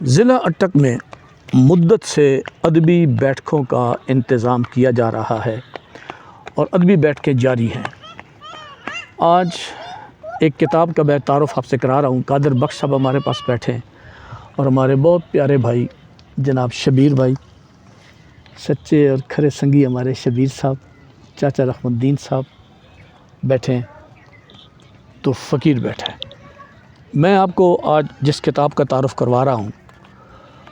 ضلع اٹک میں مدت سے ادبی بیٹھکوں کا انتظام کیا جا رہا ہے اور ادبی بیٹھکیں جاری ہیں۔ آج ایک کتاب کا میں تعارف آپ سے کرا رہا ہوں۔ قادر بخش صاحب ہمارے پاس بیٹھے ہیں اور ہمارے بہت پیارے بھائی جناب شبیر بھائی، سچے اور کھرے سنگی ہمارے شبیر صاحب، چاچا رحمت الدین صاحب بیٹھے ہیں، تو فقیر بیٹھا ہے۔ میں آپ کو آج جس کتاب کا تعارف کروا رہا ہوں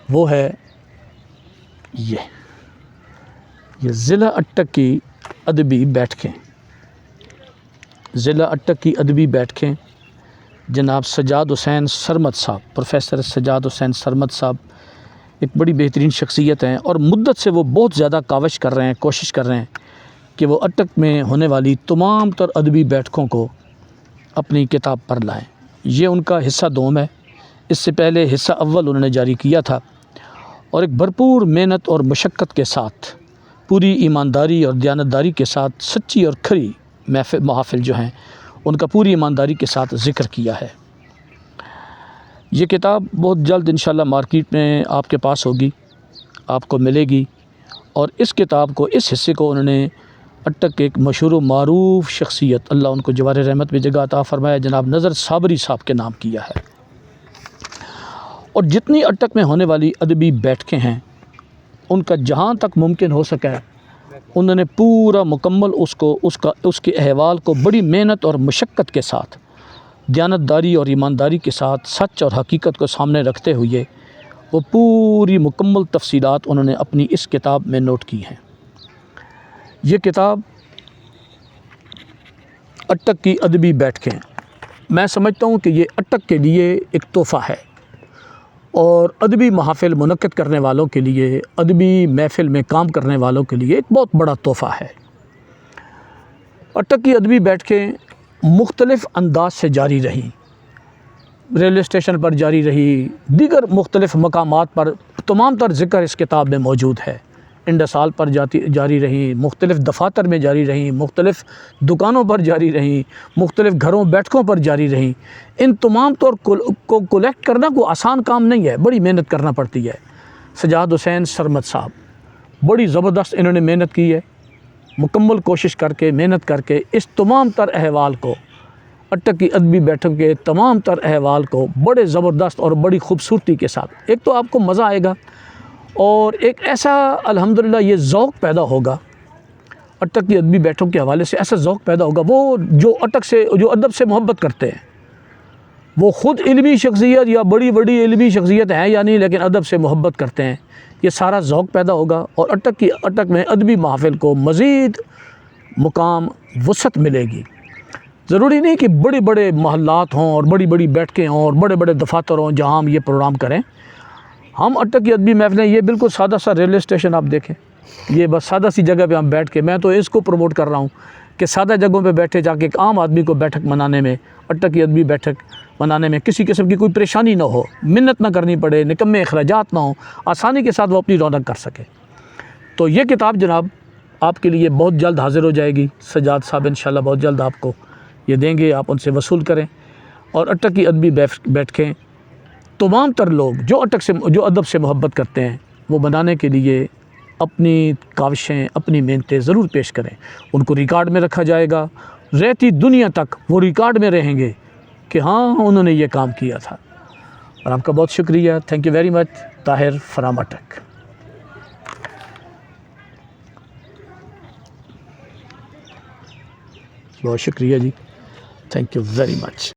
وہ ہے یہ ضلع اٹک کی ادبی بیٹھکیں۔ ضلع اٹک کی ادبی بیٹھکیں جناب سجاد حسین سرمد صاحب، پروفیسر سجاد حسین سرمد صاحب ایک بڑی بہترین شخصیت ہیں اور مدت سے وہ بہت زیادہ کاوش کر رہے ہیں، کوشش کر رہے ہیں کہ وہ اٹک میں ہونے والی تمام تر ادبی بیٹھکوں کو اپنی کتاب پر لائیں۔ یہ ان کا حصہ دوم ہے۔ اس سے پہلے حصہ اول انہوں نے جاری کیا تھا اور ایک بھرپور محنت اور مشقت کے ساتھ، پوری ایمانداری اور دیانتداری کے ساتھ سچی اور کھری محافل جو ہیں ان کا پوری ایمانداری کے ساتھ ذکر کیا ہے۔ یہ کتاب بہت جلد انشاءاللہ مارکیٹ میں آپ کے پاس ہوگی، آپ کو ملے گی، اور اس کتاب کو، اس حصے کو انہوں نے اٹک کے ایک مشہور و معروف شخصیت، اللہ ان کو جوار رحمت میں جگہ عطا فرمائے، جناب نظر صابری صاحب کے نام کیا ہے۔ اور جتنی اٹک میں ہونے والی ادبی بیٹھکیں ہیں ان کا جہاں تک ممکن ہو سکا ہے انہوں نے پورا مکمل اس کے احوال کو بڑی محنت اور مشقت کے ساتھ، دیانتداری اور ایمانداری کے ساتھ، سچ اور حقیقت کو سامنے رکھتے ہوئے وہ پوری مکمل تفصیلات انہوں نے اپنی اس کتاب میں نوٹ کی ہیں۔ یہ کتاب اٹک کی ادبی بیٹھکیں، میں سمجھتا ہوں کہ یہ اٹک کے لیے ایک تحفہ ہے اور ادبی محافل منعقد کرنے والوں کے لیے، ادبی محفل میں کام کرنے والوں کے لیے ایک بہت بڑا تحفہ ہے۔ اٹک کی ادبی بیٹھکیں مختلف انداز سے جاری رہیں، ریلوے اسٹیشن پر جاری رہی، دیگر مختلف مقامات پر تمام تر ذکر اس کتاب میں موجود ہے۔ انڈسال پر جاری رہیں، مختلف دفاتر میں جاری رہیں، مختلف دکانوں پر جاری رہیں، مختلف گھروں بیٹھکوں پر جاری رہیں۔ ان تمام طور کو کولیکٹ کرنا کوئی آسان کام نہیں ہے، بڑی محنت کرنا پڑتی ہے۔ سجاد حسین سرمد صاحب بڑی زبردست انہوں نے محنت کی ہے، مکمل کوشش کر کے، محنت کر کے اس تمام تر احوال کو، اٹک کی ادبی بیٹھک کے تمام تر احوال کو بڑے زبردست اور بڑی خوبصورتی کے ساتھ، ایک تو آپ کو مزہ آئے گا اور ایک ایسا الحمدللہ یہ ذوق پیدا ہوگا اٹک کی ادبی بیٹھک کے حوالے سے، ایسا ذوق پیدا ہوگا۔ وہ جو اٹک سے، جو ادب سے محبت کرتے ہیں، وہ خود علمی شخصیت یا بڑی علمی شخصیت ہیں یا نہیں، لیکن ادب سے محبت کرتے ہیں، یہ سارا ذوق پیدا ہوگا اور اٹک میں ادبی محافل کو مزید مقام، وسعت ملے گی۔ ضروری نہیں کہ بڑے محلات ہوں اور بڑی بیٹھکیں ہوں اور بڑے دفاتر ہوں جہاں ہم یہ پروگرام کریں۔ ہم اٹک کی ادبی محفلیں، یہ بالکل سادہ سا ریلوے اسٹیشن آپ دیکھیں، یہ بس سادہ سی جگہ پہ ہم بیٹھ کے، میں تو اس کو پروموٹ کر رہا ہوں کہ سادہ جگہوں پہ بیٹھے جا کے ایک عام آدمی کو بیٹھک منانے میں، اٹک کی ادبی بیٹھک منانے میں کسی قسم کی کوئی پریشانی نہ ہو، منت نہ کرنی پڑے، نکمے اخراجات نہ ہوں، آسانی کے ساتھ وہ اپنی رونق کر سکے۔ تو یہ کتاب جناب آپ کے لیے بہت جلد حاضر ہو جائے گی۔ سجاد صاحب انشاءاللہ بہت جلد آپ کو یہ دیں گے، آپ ان سے وصول کریں۔ اور اٹک کی ادبی بیٹھکیں تمام تر لوگ جو ادب سے محبت کرتے ہیں وہ بنانے کے لیے اپنی کاوشیں، اپنی محنتیں ضرور پیش کریں۔ ان کو ریکارڈ میں رکھا جائے گا، رہتی دنیا تک وہ ریکارڈ میں رہیں گے کہ ہاں انہوں نے یہ کام کیا تھا۔ اور آپ کا بہت شکریہ، thank you very much. Tahir from Attock. بہت شکریہ جی، تھینک یو ویری مچ۔